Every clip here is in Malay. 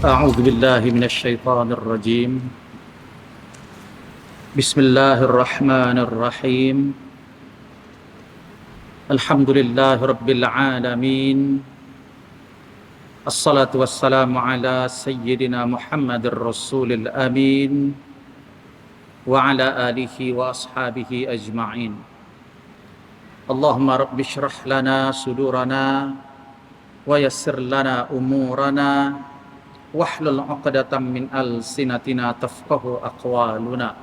أعوذ بالله من الشيطان الرجيم. بسم الله الرحمن الرحيم. الحمد لله رب العالمين. الصلاة والسلام على سيدنا محمد الرسول الأمين وعلى آله وأصحابه أجمعين. اللهم رب اشرح لنا صدورنا ويسر لنا أمورنا wahlul 'uqdatam min alsinatina tafqahu aqwaluna.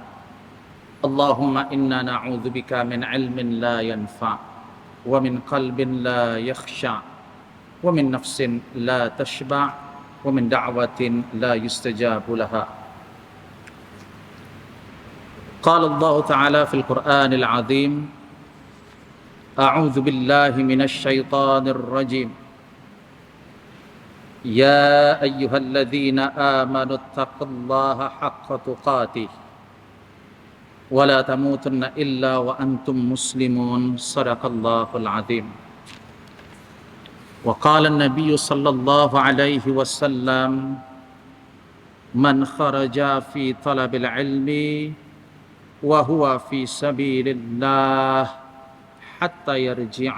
Allahumma inna na'udzubika min ilmin la yanfa' wa min qalbin la yakhsha' wa min nafsin la tashba' wa min da'watin la yustajabu laha. Qala Allah Ta'ala fil Qur'anil 'azim, a'udzu billahi minasy syaithanir rajim. يا أيها الذين آمنوا اتقوا الله حق تقاته ولا تموتن إلا وأنتم مسلمون. صدق الله العظيم. وقال النبي صلى الله عليه وسلم من خرج في طلب العلم وهو في سبيل الله حتى يرجع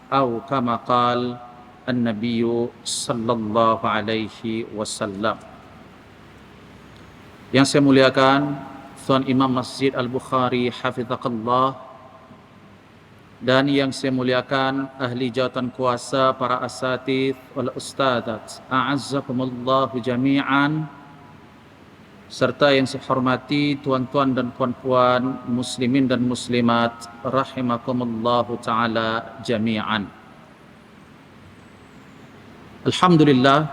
أو كما قال An-Nabi sallallahu alaihi wasallam. Yang saya muliakan Tuan Imam Masjid Al-Bukhari hafizahullah, dan yang saya muliakan ahli jawatan kuasa, para asatidz wal ustadzat, a'azzakumullahu jami'an, serta yang saya hormati tuan-tuan dan puan-puan muslimin dan muslimat rahimakumullahu taala jami'an. Alhamdulillah,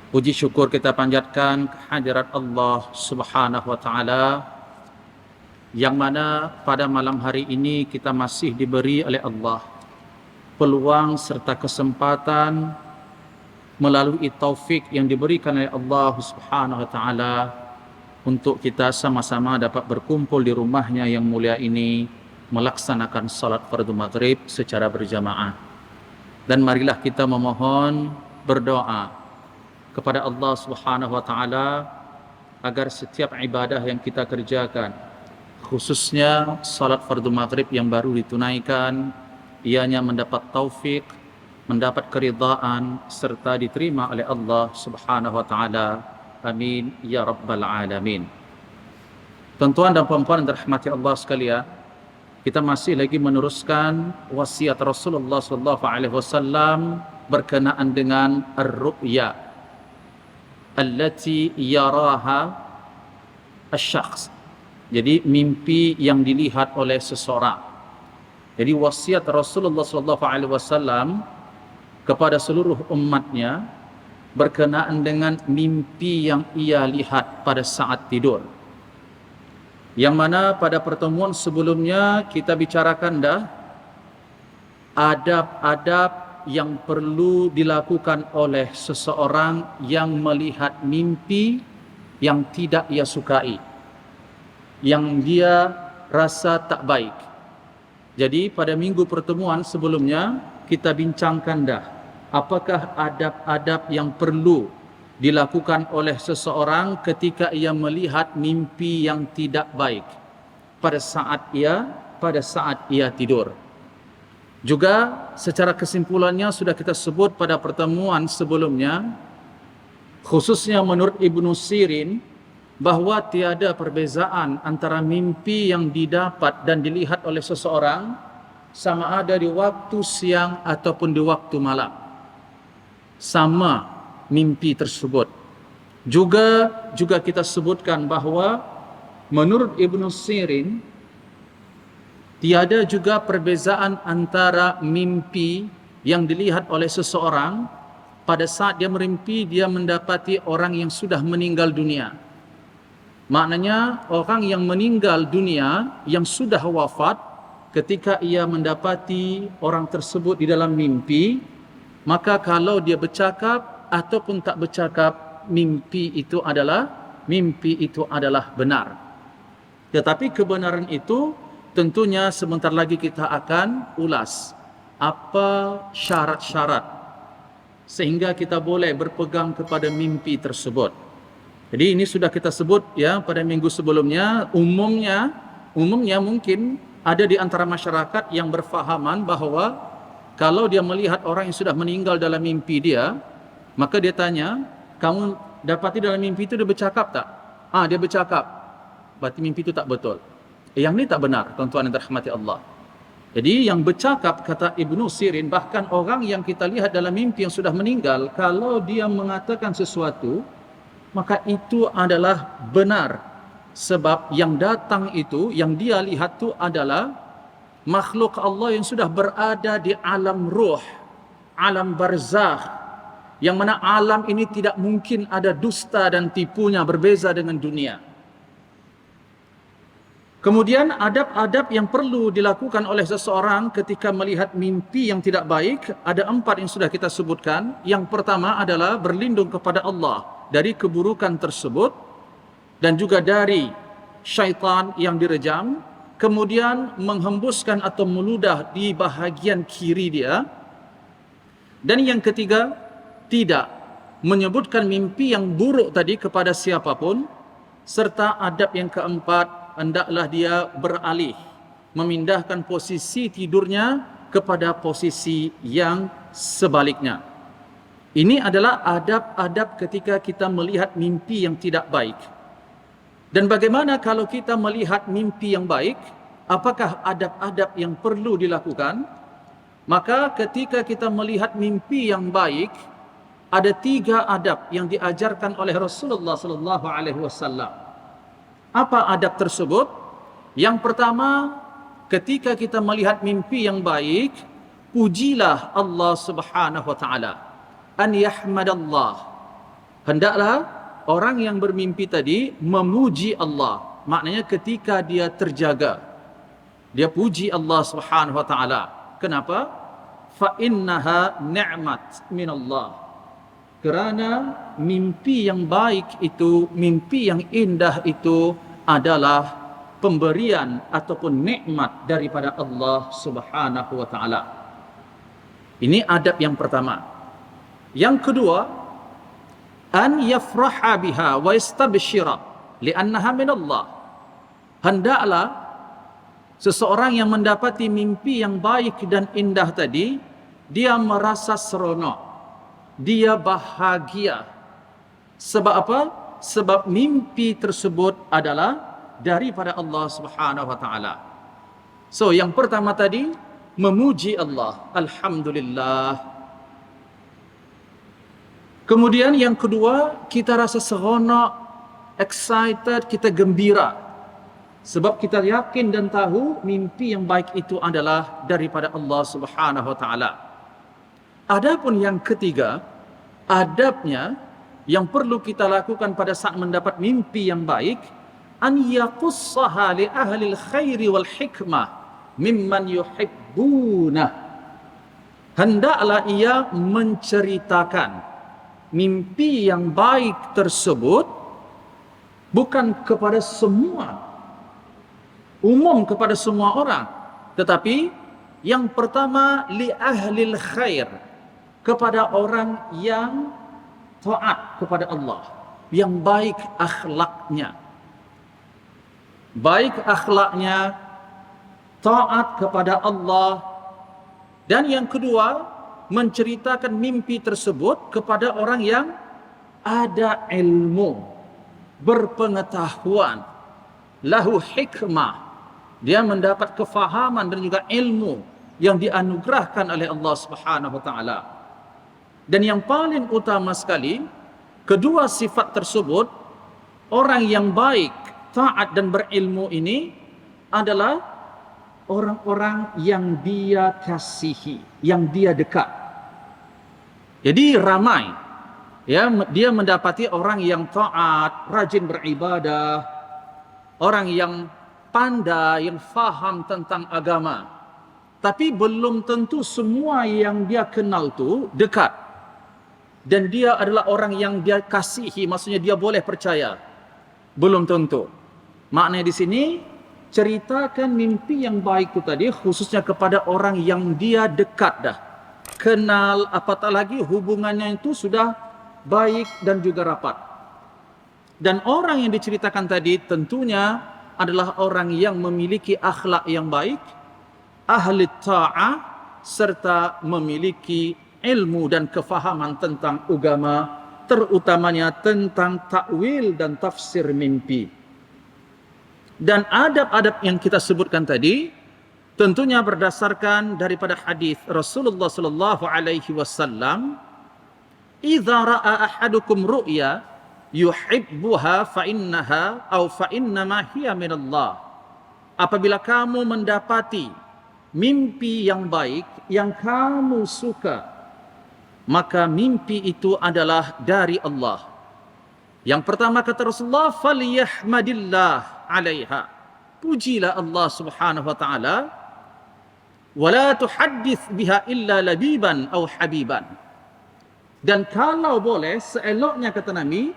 puji syukur kita panjatkan kehadirat Allah Subhanahu wa taala, yang mana pada malam hari ini kita masih diberi oleh Allah peluang serta kesempatan melalui taufik yang diberikan oleh Allah Subhanahu wa taala untuk kita sama-sama dapat berkumpul di rumahnya yang mulia ini melaksanakan salat fardu maghrib secara berjamaah. Dan marilah kita memohon, berdoa kepada Allah Subhanahu wa taala agar setiap ibadah yang kita kerjakan, khususnya salat fardu maghrib yang baru ditunaikan, ianya mendapat taufik, mendapat keridhaan serta diterima oleh Allah Subhanahu wa taala. Amin ya rabbal alamin. Tuan-tuan dan puan-puan yang dirahmati Allah sekalian, kita masih lagi meneruskan wasiat Rasulullah sallallahu alaihi wasallam berkenaan dengan ar-ru'ya allati yaraha asy-syakhs. Jadi mimpi yang dilihat oleh seseorang. Jadi wasiat Rasulullah sallallahu alaihi wasallam kepada seluruh umatnya berkenaan dengan mimpi yang ia lihat pada saat tidur. Yang mana pada pertemuan sebelumnya kita bicarakan dah adab-adab yang perlu dilakukan oleh seseorang yang melihat mimpi yang tidak ia sukai, yang dia rasa tak baik. Jadi pada minggu pertemuan sebelumnya kita bincangkan dah apakah adab-adab yang perlu dilakukan oleh seseorang ketika ia melihat mimpi yang tidak baik pada saat ia tidur. Juga secara kesimpulannya sudah kita sebut pada pertemuan sebelumnya, khususnya menurut Ibnu Sirin, bahwa tiada perbezaan antara mimpi yang didapat dan dilihat oleh seseorang sama ada di waktu siang ataupun di waktu malam. Sama mimpi tersebut. Juga kita sebutkan bahawa menurut Ibnu Sirin tiada juga perbezaan antara mimpi yang dilihat oleh seseorang pada saat dia merimpi dia mendapati orang yang sudah meninggal dunia. Maknanya orang yang meninggal dunia yang sudah wafat, ketika ia mendapati orang tersebut di dalam mimpi, maka kalau dia bercakap ataupun tak bercakap, mimpi itu adalah benar. Tetapi kebenaran itu tentunya sebentar lagi kita akan ulas apa syarat-syarat sehingga kita boleh berpegang kepada mimpi tersebut. Jadi ini sudah kita sebut ya pada minggu sebelumnya. Umumnya mungkin ada di antara masyarakat yang berfahaman bahawa kalau dia melihat orang yang sudah meninggal dalam mimpi dia, maka dia tanya, kamu dapati dalam mimpi itu dia bercakap tak? Dia bercakap. Berarti mimpi itu tak betul. Yang ni tak benar, tuan-tuan yang dirahmati Allah. Jadi yang bercakap, kata Ibnu Sirin, bahkan orang yang kita lihat dalam mimpi yang sudah meninggal, kalau dia mengatakan sesuatu, maka itu adalah benar. Sebab yang datang itu, yang dia lihat itu adalah makhluk Allah yang sudah berada di alam ruh, alam barzakh, yang mana alam ini tidak mungkin ada dusta dan tipunya, berbeza dengan dunia. Kemudian adab-adab yang perlu dilakukan oleh seseorang ketika melihat mimpi yang tidak baik, ada 4 yang sudah kita sebutkan. Yang pertama adalah berlindung kepada Allah dari keburukan tersebut dan juga dari syaitan yang direjam. Kemudian menghembuskan atau meludah di bahagian kiri dia. Dan yang ketiga, tidak menyebutkan mimpi yang buruk tadi kepada siapapun. Serta adab yang keempat, hendaklah dia beralih, memindahkan posisi tidurnya kepada posisi yang sebaliknya. Ini adalah adab-adab ketika kita melihat mimpi yang tidak baik. Dan bagaimana kalau kita melihat mimpi yang baik? Apakah adab-adab yang perlu dilakukan? Maka ketika kita melihat mimpi yang baik, ada 3 adab yang diajarkan oleh Rasulullah sallallahu alaihi wasallam. Apa adab tersebut? Yang pertama, ketika kita melihat mimpi yang baik, pujilah Allah Subhanahu wa taala. An yahmadallah. Hendaklah orang yang bermimpi tadi memuji Allah. Maknanya ketika dia terjaga, dia puji Allah Subhanahu wa taala. Kenapa? Fa innaha ni'mat minallah. Kerana mimpi yang baik itu, mimpi yang indah itu adalah pemberian ataupun nikmat daripada Allah Subhanahu wa taala. Ini adab yang pertama. Yang kedua, an yafraha biha wa yastabshira li'annaha min Allah. Hendaklah seseorang yang mendapati mimpi yang baik dan indah tadi, dia merasa seronok. Dia bahagia. Sebab apa? Sebab mimpi tersebut adalah daripada Allah Subhanahu wa taala. So, yang pertama tadi memuji Allah. Alhamdulillah. Kemudian yang kedua, kita rasa seronok, excited, kita gembira. Sebab kita yakin dan tahu mimpi yang baik itu adalah daripada Allah Subhanahu wa taala. Adapun yang ketiga, adabnya yang perlu kita lakukan pada saat mendapat mimpi yang baik, an yaqussaha li ahli al-khairi wal hikmah mimman yuhibbuna. Hendaklah ia menceritakan mimpi yang baik tersebut bukan kepada semua, umum kepada semua orang, tetapi yang pertama li ahli al-khair, kepada orang yang taat kepada Allah, yang baik akhlaknya. Baik akhlaknya, taat kepada Allah. Dan yang kedua, menceritakan mimpi tersebut kepada orang yang ada ilmu, berpengetahuan, lahu hikmah. Dia mendapat kefahaman dan juga ilmu yang dianugerahkan oleh Allah Subhanahu wa taala. Dan yang paling utama sekali, kedua sifat tersebut, orang yang baik, taat dan berilmu ini adalah orang-orang yang dia kasihi, yang dia dekat. Jadi ramai, ya, dia mendapati orang yang taat, rajin beribadah, orang yang pandai, yang faham tentang agama. Tapi belum tentu semua yang dia kenal tu dekat. Dan dia adalah orang yang dia kasihi, maksudnya dia boleh percaya. Belum tentu. Maknanya di sini, ceritakan mimpi yang baik itu tadi khususnya kepada orang yang dia dekat dah. kenal, apatah lagi hubungannya itu sudah baik dan juga rapat. Dan orang yang diceritakan tadi tentunya adalah orang yang memiliki akhlak yang baik, ahli ta'ah, serta memiliki ilmu dan kefahaman tentang agama, terutamanya tentang takwil dan tafsir mimpi. Dan adab-adab yang kita sebutkan tadi tentunya berdasarkan daripada hadis Rasulullah sallallahu alaihi wasallam, "Idza ra'a ahadukum ru'ya yuhibbuha fa innaha aw fa innama hiya minallah." Apabila kamu mendapati mimpi yang baik yang kamu suka, maka mimpi itu adalah dari Allah. Yang pertama kata Rasulullah, "Falyahmadillah 'alaiha." Pujilah Allah Subhanahu wa taala. "Wala tuhaddits biha illa labiban aw habiban." Dan kalau boleh, seeloknya kata Nabi,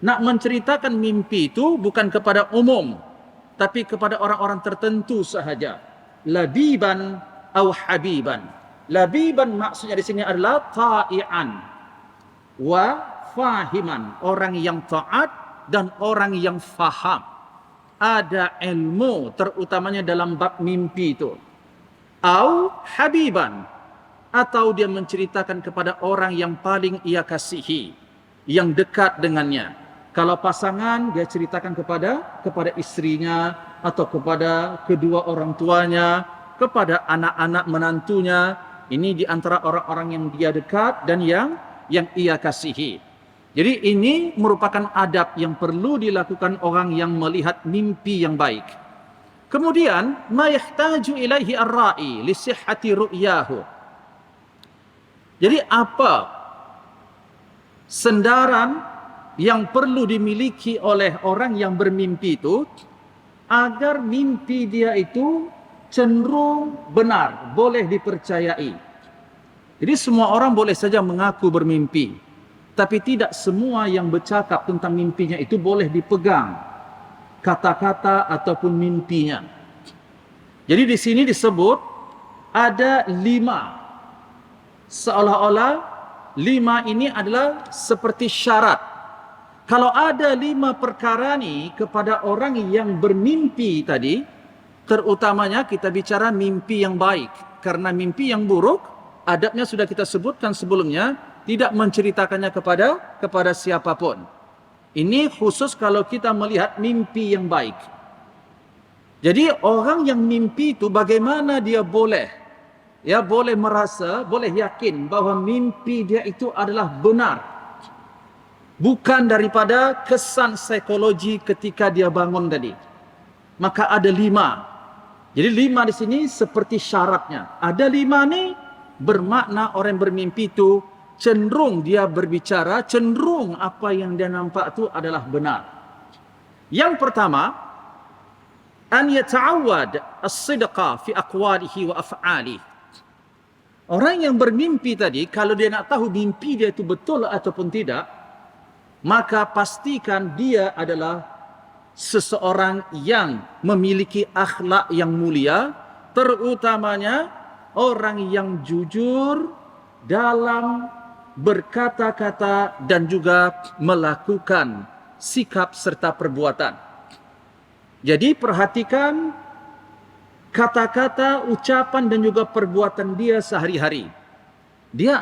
nak menceritakan mimpi itu bukan kepada umum, tapi kepada orang-orang tertentu sahaja. Labiban aw habiban. Labiban maksudnya di sini adalah ta'ian wa fahiman, orang yang taat dan orang yang faham, ada ilmu terutamanya dalam bab mimpi itu. Au habiban, atau dia menceritakan kepada orang yang paling ia kasihi, yang dekat dengannya. Kalau pasangan, dia ceritakan kepada istrinya, atau kepada kedua orang tuanya, kepada anak-anak menantunya. Ini di antara orang-orang yang dia dekat dan yang ia kasihi. Jadi ini merupakan adab yang perlu dilakukan orang yang melihat mimpi yang baik. Kemudian, ma yahtaju ilaihi ar-ra'i li sihhati ru'yahu. Jadi apa sendaran yang perlu dimiliki oleh orang yang bermimpi itu agar mimpi dia itu cenderung benar, boleh dipercayai. Jadi semua orang boleh saja mengaku bermimpi, tapi tidak semua yang bercakap tentang mimpinya itu boleh dipegang kata-kata ataupun mimpinya. Jadi di sini disebut ada 5. Seolah-olah 5 ini adalah seperti syarat. Kalau ada 5 perkara ni kepada orang yang bermimpi tadi, terutamanya kita bicara mimpi yang baik. Karena mimpi yang buruk, adabnya sudah kita sebutkan sebelumnya, tidak menceritakannya kepada siapapun. Ini khusus kalau kita melihat mimpi yang baik. Jadi orang yang mimpi itu bagaimana dia boleh merasa, boleh yakin bahawa mimpi dia itu adalah benar. Bukan daripada kesan psikologi ketika dia bangun tadi. Maka ada 5. Jadi 5 di sini seperti syaratnya. Ada 5 ni bermakna orang yang bermimpi itu cenderung dia berbicara, cenderung apa yang dia nampak itu adalah benar. Yang pertama, an yata'awwad as-sidqa fi aqwalihi wa af'alihi. Orang yang bermimpi tadi, kalau dia nak tahu mimpi dia itu betul ataupun tidak, maka pastikan dia adalah seseorang yang memiliki akhlak yang mulia, terutamanya orang yang jujur dalam berkata-kata dan juga melakukan sikap serta perbuatan. Jadi perhatikan kata-kata, ucapan dan juga perbuatan dia sehari-hari. Dia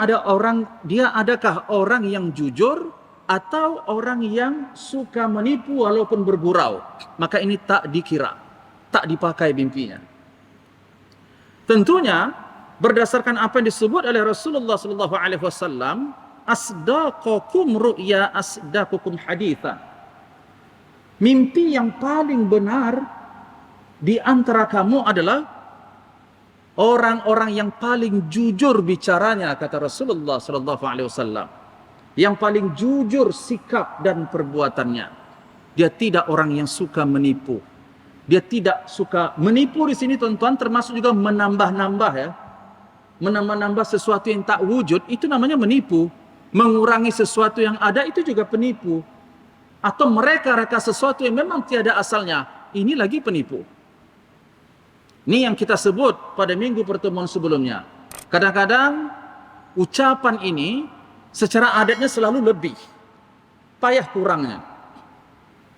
adakah orang yang jujur atau orang yang suka menipu walaupun bergurau? Maka ini tak dikira, tak dipakai mimpinya. Tentunya berdasarkan apa yang disebut oleh Rasulullah sallallahu alaihi wasallam, asdaqakum ru'ya asdaqukum hadithan. Mimpi yang paling benar di antara kamu adalah orang-orang yang paling jujur bicaranya, kata Rasulullah sallallahu alaihi wasallam. Yang paling jujur sikap dan perbuatannya. Dia tidak orang yang suka menipu. Dia tidak suka menipu di sini tuan-tuan, termasuk juga menambah-nambah ya. Menambah-nambah sesuatu yang tak wujud, itu namanya menipu. Mengurangi sesuatu yang ada, itu juga penipu. Atau mereka-reka sesuatu yang memang tiada asalnya, ini lagi penipu. Ini yang kita sebut pada minggu pertemuan sebelumnya. Kadang-kadang ucapan ini secara adatnya selalu lebih, payah kurangnya.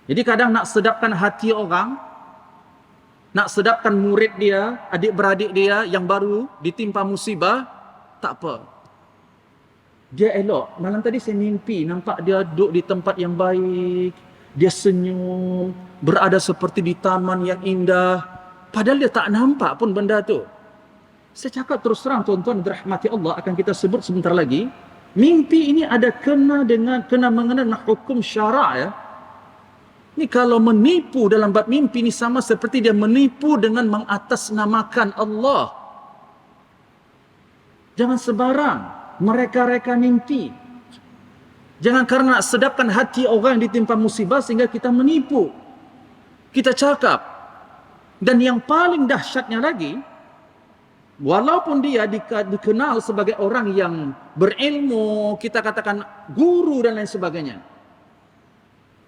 Jadi kadang nak sedapkan hati orang, nak sedapkan murid dia, adik-beradik dia yang baru ditimpa musibah, tak apa. Dia elok. Malam tadi saya mimpi, nampak dia duduk di tempat yang baik, dia senyum, berada seperti di taman yang indah, padahal dia tak nampak pun benda tu. Saya cakap terus terang tuan-tuan dirahmati Allah, akan kita sebut sebentar lagi, mimpi ini ada kena mengena dengan hukum syarak ya. Ni kalau menipu dalam bab mimpi ni sama seperti dia menipu dengan mengatasnamakan Allah. Jangan sebarang mereka-reka mimpi. Jangan karena nak sedapkan hati orang yang ditimpa musibah sehingga kita menipu. Kita cakap. Dan yang paling dahsyatnya lagi, walaupun dia dikenal sebagai orang yang berilmu, kita katakan guru dan lain sebagainya,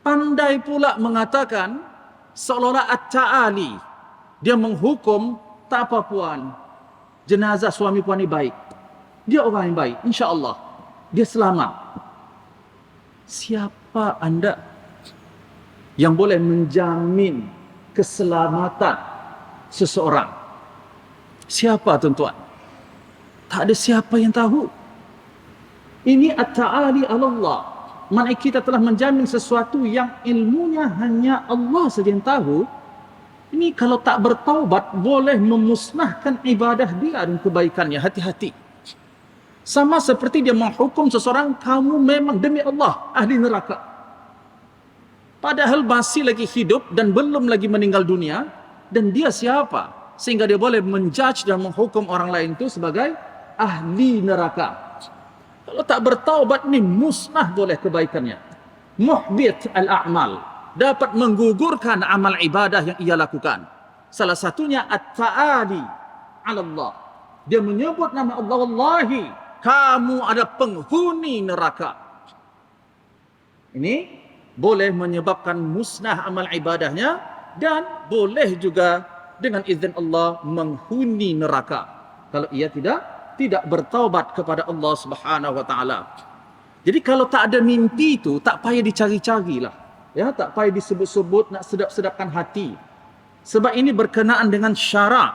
pandai pula mengatakan seolah-olah at-ta'ali, dia menghukum tak apa puan, jenazah suami puan ni baik, dia orang yang baik, insya-Allah dia selamat. Siapa anda yang boleh menjamin keselamatan seseorang? Siapa tuan-tuan? Tak ada siapa yang tahu. Ini at-ta'ali ala Allah. Mana kita telah menjamin sesuatu yang ilmunya hanya Allah saja yang tahu. Ini kalau tak bertaubat boleh memusnahkan ibadah dia dan kebaikannya. Hati-hati. Sama seperti dia menghukum seseorang, kamu memang demi Allah ahli neraka. Padahal masih lagi hidup dan belum lagi meninggal dunia, dan dia siapa sehingga dia boleh menjudge dan menghukum orang lain itu sebagai ahli neraka. Kalau tak bertaubat ni musnah boleh kebaikannya. Muhbit al-a'mal, dapat menggugurkan amal ibadah yang ia lakukan. Salah satunya at-ta'ali 'ala Allah. Dia menyebut nama Allah, wallahi kamu ada penghuni neraka. Ini boleh menyebabkan musnah amal ibadahnya dan boleh juga dengan izin Allah menghuni neraka kalau ia tidak bertaubat kepada Allah Subhanahu wa taala. Jadi kalau tak ada mimpi itu, tak payah dicari-carilah. Ya, tak payah disebut-sebut, nak sedap-sedapkan hati. Sebab ini berkenaan dengan syarak,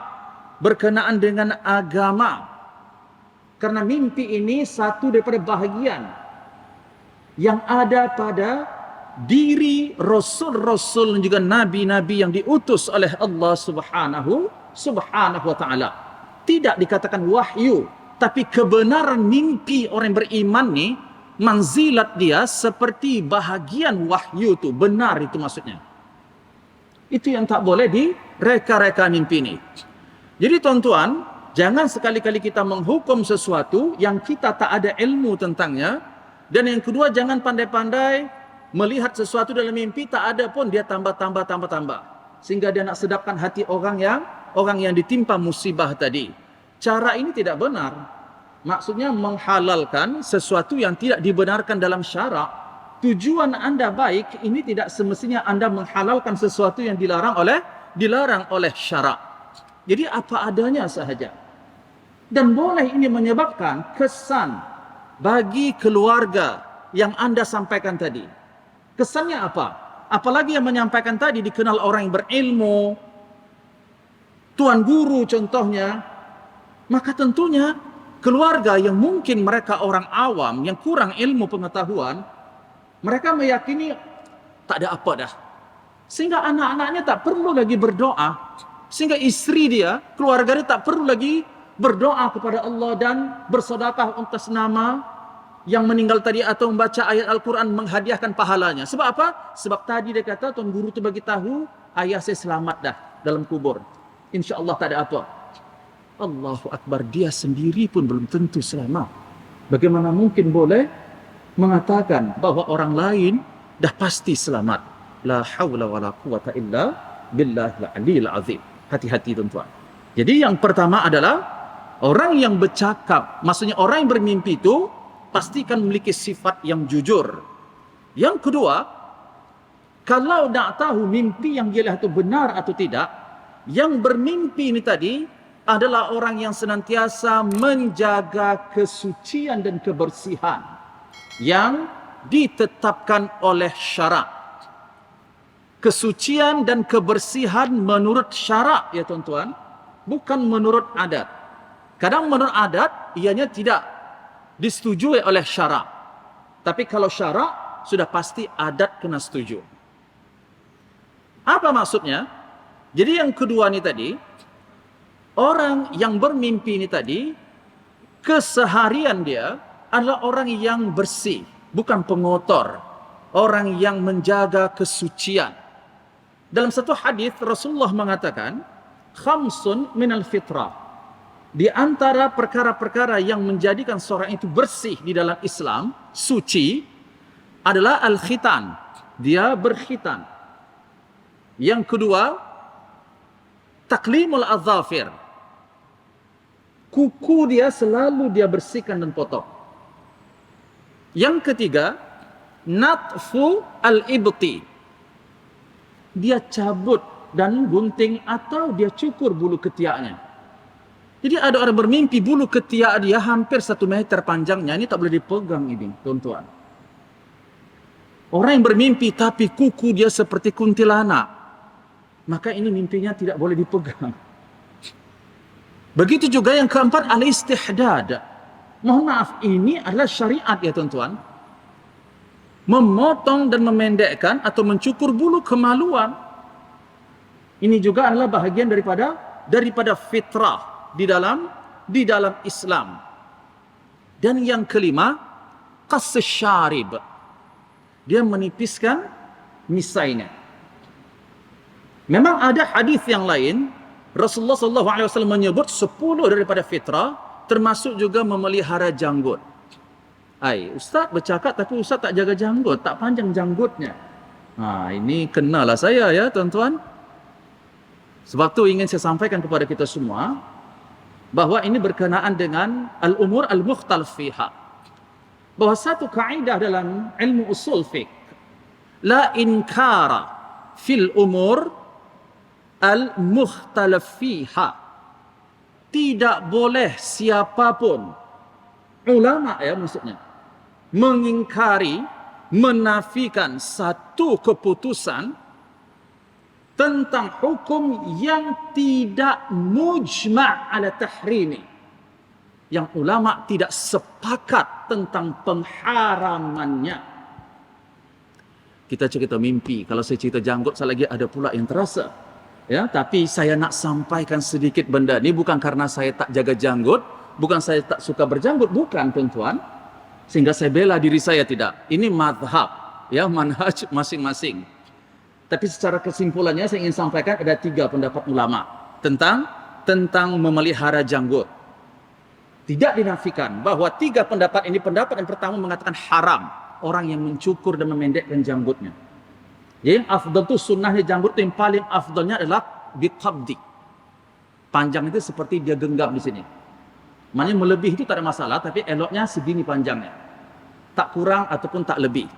berkenaan dengan agama. Karena mimpi ini satu daripada bahagian yang ada pada diri rasul-rasul dan juga nabi-nabi yang diutus oleh Allah Subhanahu wa taala. Tidak dikatakan wahyu, tapi kebenaran mimpi orang beriman ni, manzilat dia seperti bahagian wahyu tu, benar itu maksudnya. Itu yang tak boleh direka-reka mimpi ni. Jadi tuan-tuan, jangan sekali-kali kita menghukum sesuatu yang kita tak ada ilmu tentangnya. Dan yang kedua, jangan pandai-pandai melihat sesuatu dalam mimpi tak ada pun dia tambah sehingga dia nak sedapkan hati orang yang ditimpa musibah tadi. Cara ini tidak benar. Maksudnya menghalalkan sesuatu yang tidak dibenarkan dalam syarak. Tujuan anda baik, ini tidak semestinya anda menghalalkan sesuatu yang dilarang oleh syarak. Jadi apa adanya sahaja. Dan boleh ini menyebabkan kesan bagi keluarga yang anda sampaikan tadi. Kesannya apa? Apalagi yang menyampaikan tadi dikenal orang yang berilmu, tuan guru contohnya, maka tentunya keluarga yang mungkin mereka orang awam yang kurang ilmu pengetahuan, mereka meyakini tak ada apa dah. Sehingga anak-anaknya tak perlu lagi berdoa, sehingga istri dia, keluarga dia tak perlu lagi berdoa kepada Allah dan bersedekah atas nama yang meninggal tadi atau membaca ayat Al-Quran menghadiahkan pahalanya. Sebab apa? Sebab tadi dia kata, tuan guru tu bagi tahu, ayah saya selamat dah dalam kubur. InsyaAllah tak ada apa. Allahu Akbar, dia sendiri pun belum tentu selamat. Bagaimana mungkin boleh mengatakan bahawa orang lain dah pasti selamat? La hawla wa la quwata illa billahil aliyil azim. Hati-hati tuan-tuan. Jadi yang pertama adalah orang yang bercakap, maksudnya orang yang bermimpi itu pastikan memiliki sifat yang jujur. Yang kedua, kalau nak tahu mimpi yang dia lihat itu benar atau tidak, yang bermimpi ini tadi adalah orang yang senantiasa menjaga kesucian dan kebersihan yang ditetapkan oleh syarak. Kesucian dan kebersihan menurut syarak, ya tuan-tuan, bukan menurut adat. Kadang menurut adat, ianya tidak disetujui oleh syarak. Tapi kalau syarak, sudah pasti adat kena setuju. Apa maksudnya? Jadi yang kedua ni tadi, orang yang bermimpi ni tadi, keseharian dia adalah orang yang bersih, bukan pengotor. Orang yang menjaga kesucian. Dalam satu hadis Rasulullah mengatakan, khamsun minal fitrah. Di antara perkara-perkara yang menjadikan seorang itu bersih di dalam Islam, suci, adalah al-khitan. Dia berkhitan. Yang kedua, taklimul adzafir. Kuku dia selalu dia bersihkan dan potong. Yang ketiga, natfu al-ibti. Dia cabut dan gunting atau dia cukur bulu ketiaknya. Jadi ada orang bermimpi bulu ketiak dia hampir 1 meter panjangnya. Ini tak boleh dipegang ini, tuan-tuan. Orang yang bermimpi tapi kuku dia seperti kuntilanak, maka ini mimpinya tidak boleh dipegang. Begitu juga yang keempat, al-istihdad. Mohon maaf, ini adalah syariat ya tuan-tuan. Memotong dan memendekkan atau mencukur bulu kemaluan. Ini juga adalah bahagian daripada fitrah di dalam Islam. Dan yang kelima, qas syarib. Dia menipiskan misainya. Memang ada hadis yang lain, Rasulullah SAW menyebut 10 daripada fitrah, termasuk juga memelihara janggut. Ustaz bercakap tapi Ustaz tak jaga janggut, tak panjang janggutnya. Ini kenalah saya ya tuan-tuan. Sebab tu ingin saya sampaikan kepada kita semua, bahawa ini berkenaan dengan al-umur al-mukhtalaf fiha. Bahawa satu kaedah dalam ilmu usul fiqh, la inkara fil umur al-mukhtalaf fiha. Tidak boleh siapapun, ulama ya maksudnya, mengingkari, menafikan satu keputusan tentang hukum yang tidak mujma' ala tahrimi, yang ulama tidak sepakat tentang pengharamannya. Kita cerita mimpi, kalau saya cerita janggut selagi ada pula yang terasa. Ya, tapi saya nak sampaikan sedikit benda ni bukan karena saya tak jaga janggut, bukan saya tak suka berjanggut, bukan tuan-tuan. Sehingga saya bela diri saya, tidak. Ini madhab, ya, manhaj masing-masing. Tapi secara kesimpulannya saya ingin sampaikan ada 3 pendapat ulama tentang memelihara janggut. Tidak dinafikan bahawa 3 pendapat ini, pendapat yang pertama mengatakan haram orang yang mencukur dan memendekkan janggutnya. Jadi yang afdal itu sunnahnya janggut itu yang paling afdalnya adalah biqabdi. Panjang itu seperti dia genggam di sini. Maknanya melebihi itu tak ada masalah, tapi eloknya segini panjangnya. Tak kurang ataupun tak lebih.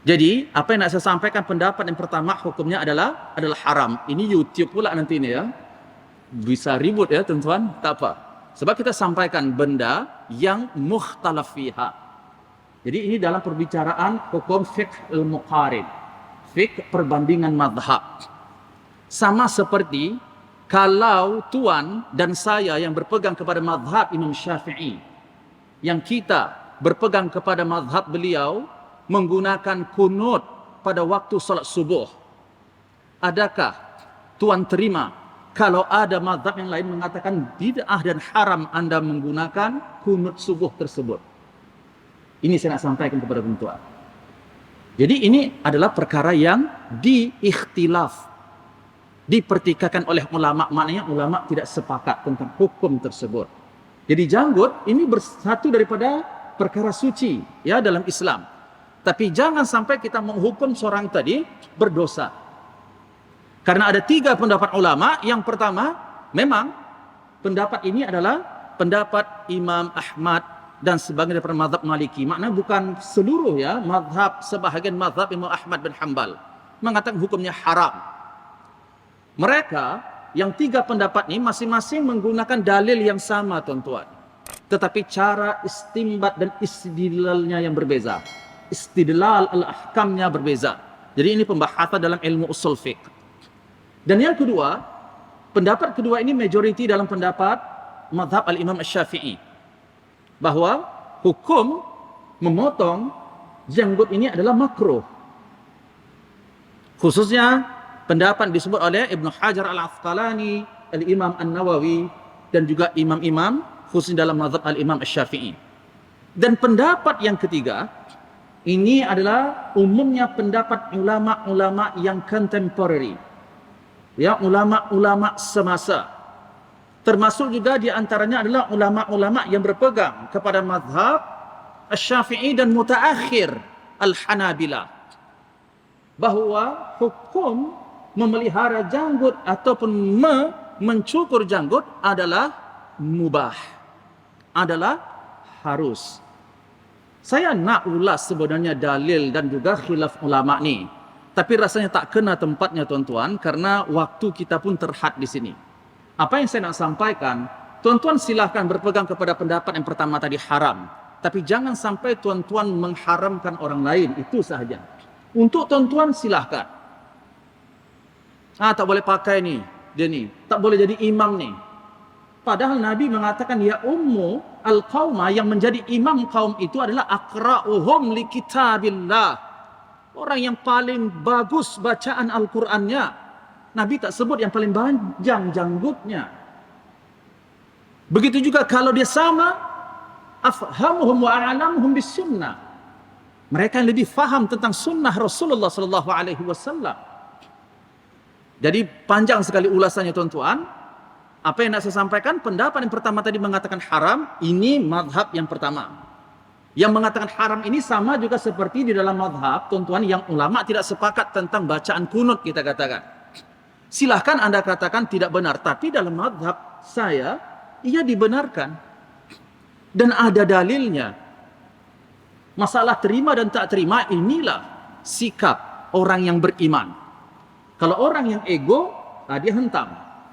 Jadi, apa yang nak saya sampaikan, pendapat yang pertama hukumnya adalah haram. Ini YouTube pula nanti ini ya. Bisa ribut ya tuan-tuan, tak apa. Sebab kita sampaikan benda yang mukhtalaf fiha. Jadi ini dalam perbicaraan hukum fiqh al-muqarid. Fiqh perbandingan madhab. Sama seperti kalau tuan dan saya yang berpegang kepada madhab Imam Syafi'i, yang kita berpegang kepada madhab beliau, menggunakan kunut pada waktu solat subuh, adakah tuan terima kalau ada madhab yang lain mengatakan bid'ah dan haram anda menggunakan kunut subuh tersebut? Ini saya nak sampaikan kepada tuan. Jadi ini adalah perkara yang diikhtilaf, dipertikaikan oleh ulama, maknanya ulama tidak sepakat tentang hukum tersebut. Jadi janggut ini satu daripada perkara suci ya dalam Islam. Tapi jangan sampai kita menghukum seorang tadi berdosa. Karena ada 3 pendapat ulama. Yang pertama, memang pendapat ini adalah pendapat Imam Ahmad dan sebagian daripada mazhab Maliki. Maknanya bukan seluruh ya, mazhab, sebahagian mazhab Imam Ahmad bin Hanbal mengatakan hukumnya haram. Mereka yang 3 pendapat ini masing-masing menggunakan dalil yang sama tuan-tuan. Tetapi cara istimbat dan istidlalnya yang berbeza. Istidlal al-ahkamnya berbeza. Jadi ini pembahasan dalam ilmu usul fiqh. Dan yang kedua, pendapat kedua ini majoriti dalam pendapat mazhab al-Imam Asy-Syafi'i. Bahwa hukum memotong janggut ini adalah makruh. Khususnya pendapat disebut oleh Ibnu Hajar al-Asqalani, al-Imam An-Nawawi, dan juga imam-imam khususnya dalam mazhab al-Imam Asy-Syafi'i. Dan pendapat yang ketiga, ini adalah umumnya pendapat ulama-ulama yang contemporary. Ya, ulama-ulama semasa. Termasuk juga di antaranya adalah ulama-ulama yang berpegang kepada mazhab Asy-Syafi'i dan mutaakhir al-Hanabilah. Bahwa hukum memelihara janggut ataupun mencukur janggut adalah mubah. Adalah harus. Saya nak ulas sebenarnya dalil dan juga khilaf ulama ni. Tapi rasanya tak kena tempatnya tuan-tuan karena waktu kita pun terhad di sini. Apa yang saya nak sampaikan, tuan-tuan silahkan berpegang kepada pendapat yang pertama tadi haram. Tapi jangan sampai tuan-tuan mengharamkan orang lain, itu sahaja. Untuk tuan-tuan silahkan. Tak boleh pakai ni, dia ni. Tak boleh jadi imam ni. Padahal Nabi mengatakan ya ummu al-qauma, yang menjadi imam kaum itu adalah aqra'uhum li kitabillah. Orang yang paling bagus bacaan Al-Qur'annya. Nabi tak sebut yang paling panjang janggutnya. Begitu juga kalau dia sama, afhamuhum wa a'lamuhum bis sunnah. Mereka yang lebih faham tentang sunnah Rasulullah sallallahu alaihi wasallam. Jadi panjang sekali ulasannya tuan-tuan. Apa yang nak saya sampaikan? Pendapat yang pertama tadi mengatakan haram, ini mazhab yang pertama. Yang mengatakan haram ini sama juga seperti di dalam mazhab, tuan-tuan, yang ulama tidak sepakat tentang bacaan kunut, kita katakan. Silahkan anda katakan tidak benar, tapi dalam mazhab saya, ia dibenarkan. Dan ada dalilnya. Masalah terima dan tak terima, inilah sikap orang yang beriman. Kalau orang yang ego, dia hentam.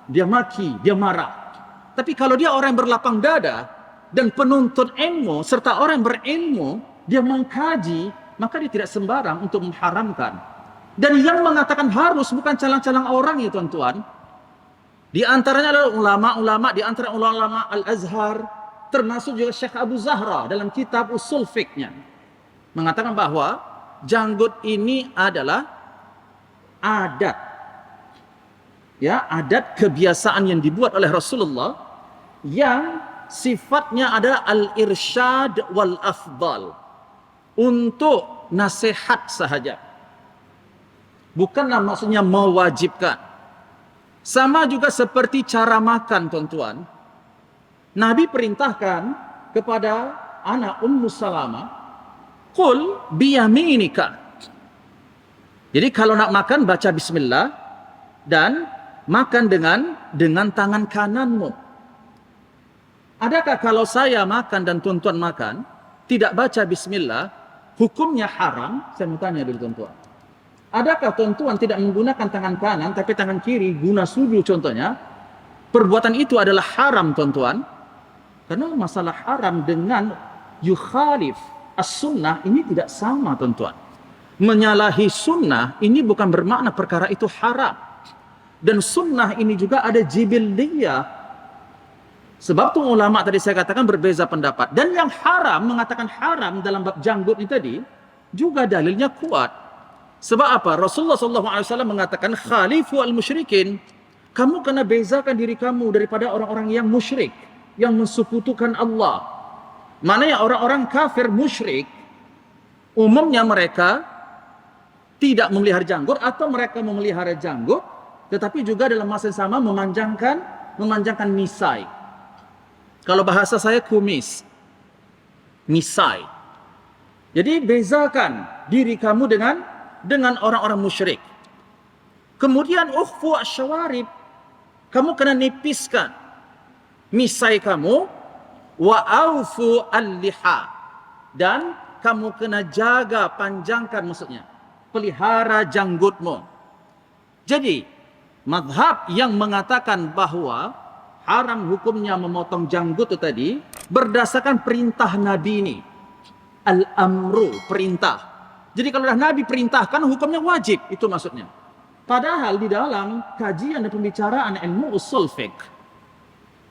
Dia maki, dia marah. Tapi kalau dia orang yang berlapang dada dan penuntut ilmu serta orang yang berilmu, dia mengkaji, maka dia tidak sembarang untuk mengharamkan. Dan yang mengatakan harus bukan calang-calang orang ya tuan-tuan. Di antaranya adalah ulama-ulama, di antara ulama Al-Azhar, termasuk juga Syekh Abu Zahra dalam kitab Usul Fiqhnya. Mengatakan bahwa janggut ini adalah adat. Ya, adat kebiasaan yang dibuat oleh Rasulullah yang sifatnya adalah al-irsyad wal afdal, untuk nasihat sahaja, bukanlah maksudnya mewajibkan. Sama juga seperti cara makan tuan-tuan. Nabi perintahkan kepada anak Ummu Salamah, qul biyaminika. Jadi kalau nak makan baca bismillah dan makan dengan tangan kananmu. Adakah kalau saya makan dan tuan-tuan makan tidak baca bismillah, hukumnya haram? Saya mau tanya dulu tuan-tuan. Adakah tuan-tuan tidak menggunakan tangan kanan tapi tangan kiri guna suju contohnya? Perbuatan itu adalah haram tuan-tuan. Karena masalah haram dengan yukhalif as-sunnah ini tidak sama tuan-tuan. Menyalahi sunnah ini bukan bermakna perkara itu haram. Dan sunnah ini juga ada jibilliyah. Sebab tu ulama tadi saya katakan berbeza pendapat. Dan yang haram, mengatakan haram dalam bab janggut ini tadi, juga dalilnya kuat. Sebab apa? Rasulullah SAW mengatakan khalifu al-musyrikin. Kamu kena bezakan diri kamu daripada orang-orang yang musyrik, yang mensekutukan Allah. Maknanya orang-orang kafir musyrik, umumnya mereka tidak memelihara janggut atau mereka memelihara janggut, tetapi juga dalam masa yang sama memanjangkan misai. Kalau bahasa saya kumis, misai. Jadi bezakan diri kamu dengan orang-orang musyrik. Kemudian ukhfu asyawarib, kamu kena nipiskan misai kamu, wa aufu al-liha, dan kamu kena jaga, panjangkan maksudnya, pelihara janggutmu. Jadi Mazhab yang mengatakan bahwa haram hukumnya memotong janggut itu tadi berdasarkan perintah Nabi ini. Al-amru, perintah. Jadi kalau dah Nabi perintahkan, hukumnya wajib, itu maksudnya. Padahal di dalam kajian dan pembicaraan ilmu usul fiqh,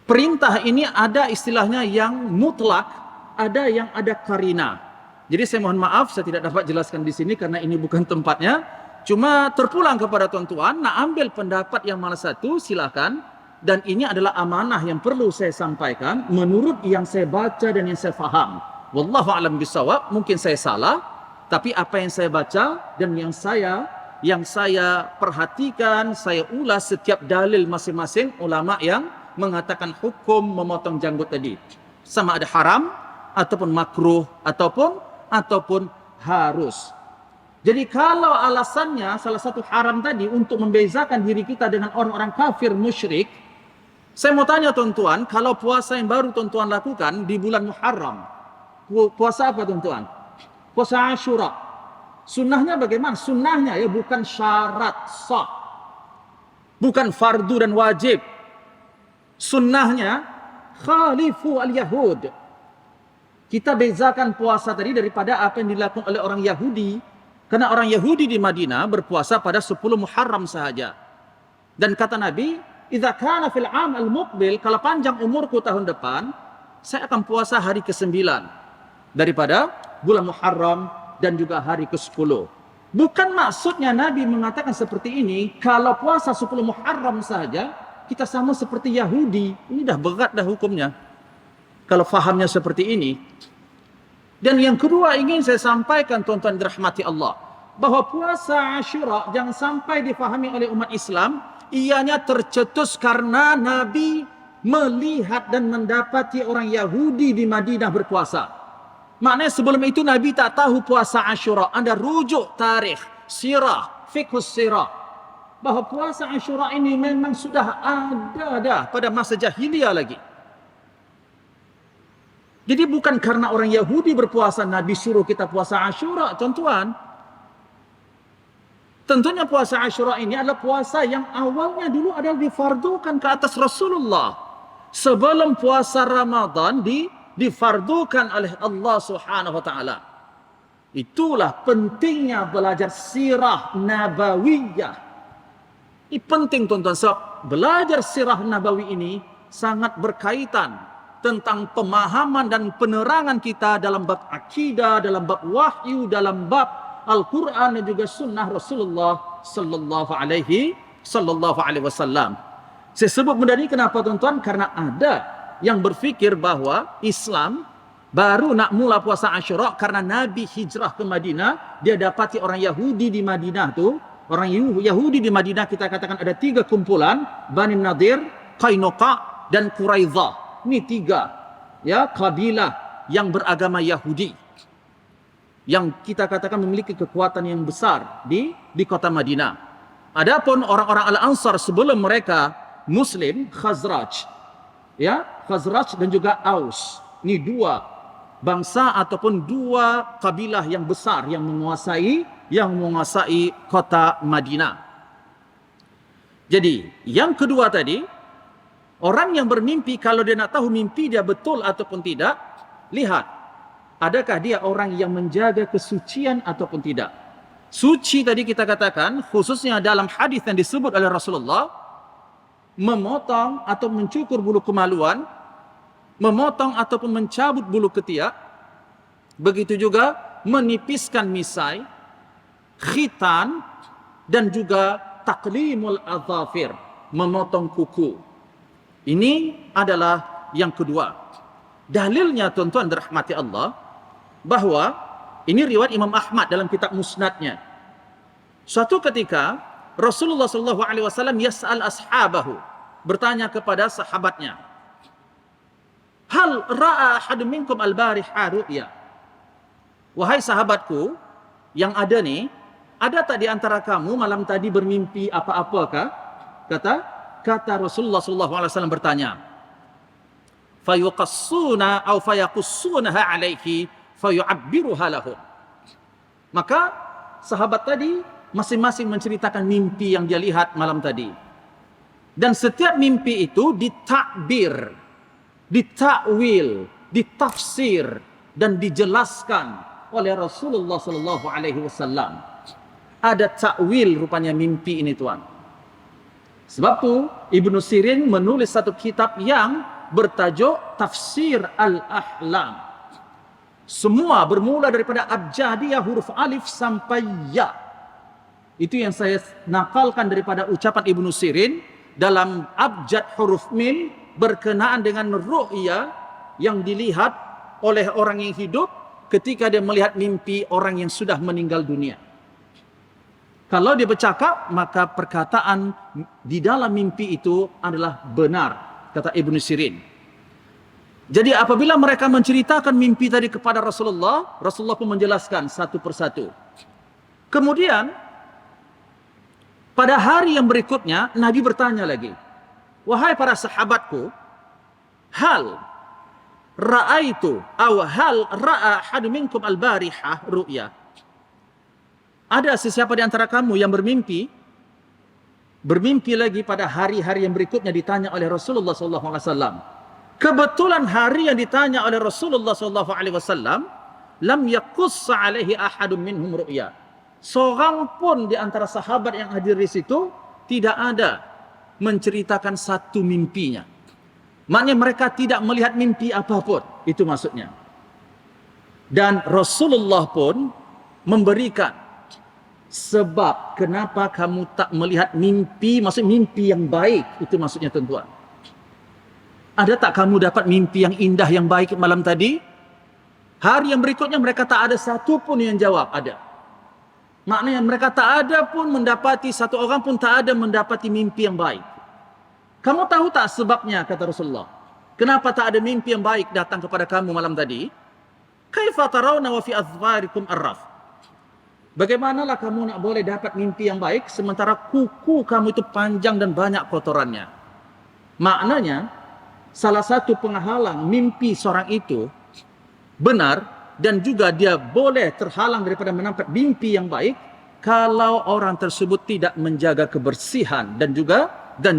perintah ini ada istilahnya yang mutlak, ada yang ada karina. Jadi saya mohon maaf, saya tidak dapat jelaskan di sini karena ini bukan tempatnya. Cuma terpulang kepada tuan-tuan, nak ambil pendapat yang mana satu, silakan. Dan ini adalah amanah yang perlu saya sampaikan menurut yang saya baca dan yang saya faham. Wallahu a'lam bishawab, mungkin saya salah, tapi apa yang saya baca dan yang saya perhatikan, saya ulas setiap dalil masing-masing ulama yang mengatakan hukum memotong janggut tadi. Sama ada haram ataupun makruh ataupun harus. Jadi kalau alasannya salah satu haram tadi untuk membezakan diri kita dengan orang-orang kafir musyrik, saya mau tanya tuan-tuan, kalau puasa yang baru tuan-tuan lakukan di bulan Muharram, puasa apa tuan-tuan? Puasa Ashura. Sunnahnya bagaimana? Sunnahnya ya bukan syarat sah. Bukan fardu dan wajib. Sunnahnya khalifu al-Yahud. Kita bezakan puasa tadi daripada apa yang dilakukan oleh orang Yahudi. Karena orang Yahudi di Madinah berpuasa pada 10 Muharram sahaja. Dan kata Nabi, "Idza kana fil 'am al-muqbil", kalau panjang umurku tahun depan, saya akan puasa hari ke-9 daripada bulan Muharram dan juga hari ke-10. Bukan maksudnya Nabi mengatakan seperti ini, kalau puasa 10 Muharram saja kita sama seperti Yahudi. Ini dah berat dah hukumnya. Kalau fahamnya seperti ini. Dan yang kedua ingin saya sampaikan tuan-tuan dirahmati Allah, bahwa puasa Ashura jangan sampai difahami oleh umat Islam ianya tercetus karena Nabi melihat dan mendapati orang Yahudi di Madinah berpuasa. Maknanya sebelum itu Nabi tak tahu puasa Ashura. Anda rujuk tarikh, sirah, fiqhus sirah, bahwa puasa Ashura ini memang sudah ada dah pada masa jahiliyah lagi. Jadi bukan karena orang Yahudi berpuasa Nabi suruh kita puasa Ashura, tuan-tuan. Tentunya puasa Ashura ini adalah puasa yang awalnya dulu adalah difardukan ke atas Rasulullah. Sebelum puasa Ramadan difardukan oleh Allah Subhanahu wa taala. Itulah pentingnya belajar sirah nabawiyah. Ini penting tuan-tuan, sebab belajar sirah nabawi ini sangat berkaitan tentang pemahaman dan penerangan kita dalam bab akidah, dalam bab wahyu, dalam bab Al-Quran dan juga sunnah Rasulullah sallallahu alaihi wasallam. Saya sebut benda ini kenapa tuan-tuan? Karena ada yang berfikir bahwa Islam baru nak mula puasa Ashura karena Nabi hijrah ke Madinah, dia dapati orang Yahudi di Madinah tu, orang Yahudi di Madinah kita katakan ada 3 kumpulan, Bani Nadir, Qainuqa dan Quraidah. Ini 3 ya kabilah yang beragama Yahudi yang kita katakan memiliki kekuatan yang besar di kota Madinah. Adapun orang-orang Al-Ansar sebelum mereka Muslim, Khazraj dan juga Aus. Ini 2 bangsa ataupun 2 kabilah yang besar yang menguasai kota Madinah. Jadi yang kedua tadi, orang yang bermimpi, kalau dia nak tahu mimpi dia betul ataupun tidak, lihat, adakah dia orang yang menjaga kesucian ataupun tidak. Suci tadi kita katakan, khususnya dalam hadis yang disebut oleh Rasulullah, memotong atau mencukur bulu kemaluan, memotong ataupun mencabut bulu ketiak, begitu juga menipiskan misai, khitan, dan juga taklimul adzafir, memotong kuku. Ini adalah yang kedua. Dalilnya tuan-tuan dirahmati Allah, bahwa ini riwayat Imam Ahmad dalam kitab Musnadnya. Suatu ketika Rasulullah SAW yas'al ashabahu, bertanya kepada sahabatnya, hal ra'a ahad minkum al-bariha ru'ya? Wahai sahabatku yang ada nih, ada tak di antara kamu malam tadi bermimpi apa-apakah? Kata Rasulullah SAW bertanya, fayuqassuna aw fayaqussunaha alaihi fayu'abbiruha lahum. Maka sahabat tadi masing-masing menceritakan mimpi yang dia lihat malam tadi. Dan setiap mimpi itu ditakbir, ditakwil, ditafsir dan dijelaskan oleh Rasulullah sallallahu alaihi wasallam. Ada takwil rupanya mimpi ini, tuan. Sebab tu Ibnu Sirin menulis satu kitab yang bertajuk Tafsir Al-Ahlam. Semua bermula daripada abjadiyah huruf alif sampai ya. Itu yang saya nakalkan daripada ucapan Ibnu Sirin dalam abjad huruf mim berkenaan dengan ru'ya yang dilihat oleh orang yang hidup ketika dia melihat mimpi orang yang sudah meninggal dunia. Kalau dia bercakap, maka perkataan di dalam mimpi itu adalah benar, kata Ibnu Sirin. Jadi apabila mereka menceritakan mimpi tadi kepada Rasulullah, Rasulullah pun menjelaskan satu persatu. Kemudian pada hari yang berikutnya, Nabi bertanya lagi, wahai para sahabatku, hal ra'aitu aw hal ra'a ahadu minkum al-barihah ru'ya. Ada sesiapa di antara kamu yang bermimpi lagi pada hari-hari yang berikutnya, ditanya oleh Rasulullah SAW. Kebetulan hari yang ditanya oleh Rasulullah SAW, lam yaqussa alaihi ahadun minhum ru'ya. Seorang pun di antara sahabat yang hadir di situ tidak ada menceritakan satu mimpinya. Maknanya mereka tidak melihat mimpi apapun. Itu maksudnya. Dan Rasulullah pun memberikan sebab kenapa kamu tak melihat mimpi, maksud mimpi yang baik. Itu maksudnya, tuan-tuan. Ada tak kamu dapat mimpi yang indah, yang baik malam tadi? Hari yang berikutnya mereka tak ada satu pun yang jawab ada. Maknanya mereka tak ada pun mendapati, satu orang pun tak ada mendapati mimpi yang baik. Kamu tahu tak sebabnya, kata Rasulullah? Kenapa tak ada mimpi yang baik datang kepada kamu malam tadi? Kaifa tarawna wa fi azfarikum arraf. Bagaimanalah kamu nak boleh dapat mimpi yang baik sementara kuku kamu itu panjang dan banyak kotorannya? Maknanya, salah satu penghalang mimpi seorang itu benar dan juga dia boleh terhalang daripada mendapat mimpi yang baik kalau orang tersebut tidak menjaga kebersihan dan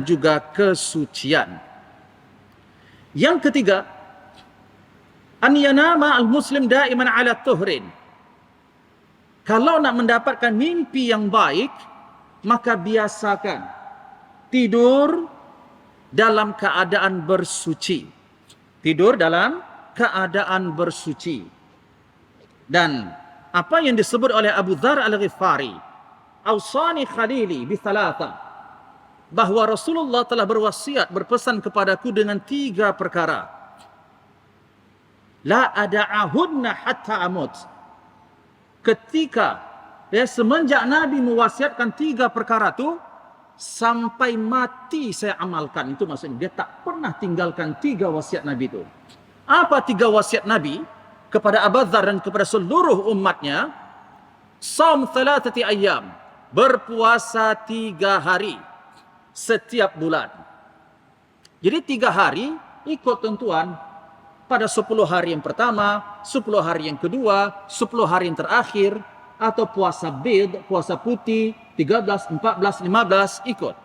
juga kesucian. Yang ketiga, an yanama al-muslim daiman ala tuhrin. Kalau nak mendapatkan mimpi yang baik, maka biasakan tidur dalam keadaan bersuci. Tidur dalam keadaan bersuci. Dan apa yang disebut oleh Abu Dzar Al-Ghifari, "Ausani khalili bi thalatha," bahwa Rasulullah telah berwasiat, berpesan kepadaku dengan 3 perkara. La ada'ahunna hatta amut. Ketika semenjak Nabi mewasiatkan 3 perkara itu, sampai mati saya amalkan. Itu maksudnya dia tak pernah tinggalkan 3 wasiat Nabi itu. Apa 3 wasiat Nabi kepada Abu Dzar dan kepada seluruh umatnya? Shaum 3 ayyam, berpuasa 3 hari setiap bulan. Jadi 3 hari ikut tentuan pada 10 hari yang pertama, 10 hari yang kedua, 10 hari yang terakhir, atau puasa bid, puasa putih, 13, 14, 15, ikut.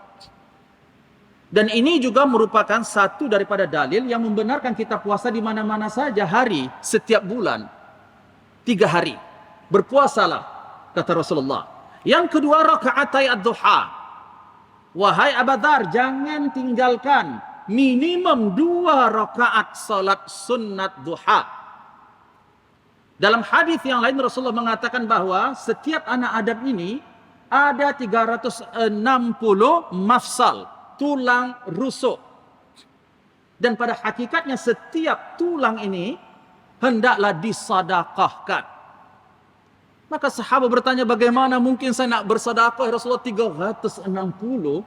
Dan ini juga merupakan satu daripada dalil yang membenarkan kita puasa di mana-mana saja hari, setiap bulan. 3 hari. Berpuasalah, kata Rasulullah. Yang kedua, raka'atai ad-duha. Wahai Abu Dzar, jangan tinggalkan minimum 2 rakaat salat sunat duha. Dalam hadis yang lain Rasulullah mengatakan bahawa setiap anak Adam ini ada 360 mafsal, tulang rusuk. Dan pada hakikatnya setiap tulang ini hendaklah disedekahkan. Maka sahabat bertanya, bagaimana mungkin saya nak bersedekah ya Rasulullah 360?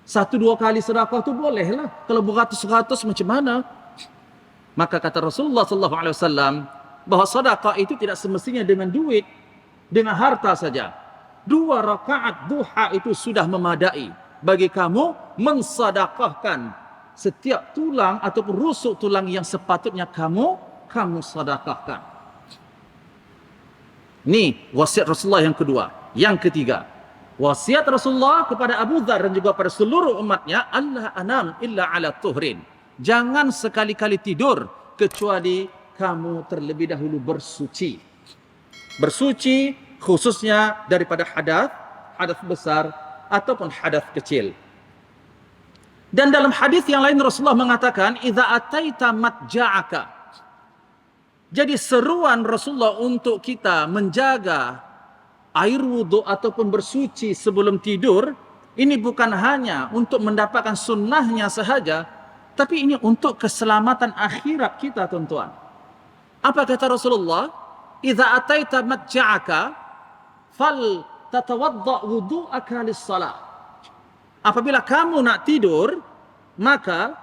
1-2 kali sedekah tu bolehlah. Kalau beratus-ratus macam mana? Maka kata Rasulullah SAW bahawa sedekah itu tidak semestinya dengan duit, dengan harta saja. 2 rakaat duha itu sudah memadai bagi kamu mensedekahkan setiap tulang ataupun rusuk tulang yang sepatutnya kamu sedekahkan. Ini wasiat Rasulullah yang kedua. Yang ketiga, Wasiat Rasulullah kepada Abu Dzar dan juga pada seluruh umatnya, Allah anam illa ala tuhrin. Jangan sekali-kali tidur kecuali kamu terlebih dahulu bersuci. Bersuci khususnya daripada hadas besar ataupun hadas kecil. Dan dalam hadis yang lain Rasulullah mengatakan, "Idza ataita matja'aka." Jadi seruan Rasulullah untuk kita menjaga air wudhu ataupun bersuci sebelum tidur, ini bukan hanya untuk mendapatkan sunnahnya sahaja, tapi ini untuk keselamatan akhirat kita, tuan-tuan. Apa kata Rasulullah? "Idza ataita matja'aka fal tatawadda wudu'aka lis-salah." Apabila kamu nak tidur, maka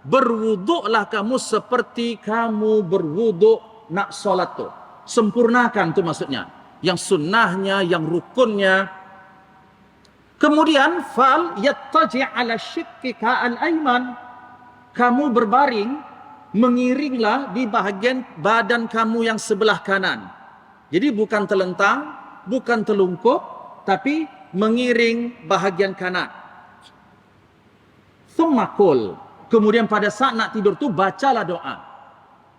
berwuduklah kamu seperti kamu berwuduk nak solat tu. Sempurnakan tu maksudnya. Yang sunnahnya, yang rukunnya. Kemudian fal yattaji' ala shiqqika al-ayman. Kamu berbaring, mengiringlah di bahagian badan kamu yang sebelah kanan. Jadi bukan terlentang, bukan terlungkup, tapi mengiring bahagian kanan. Thumma qul. Kemudian pada saat nak tidur tu bacalah doa.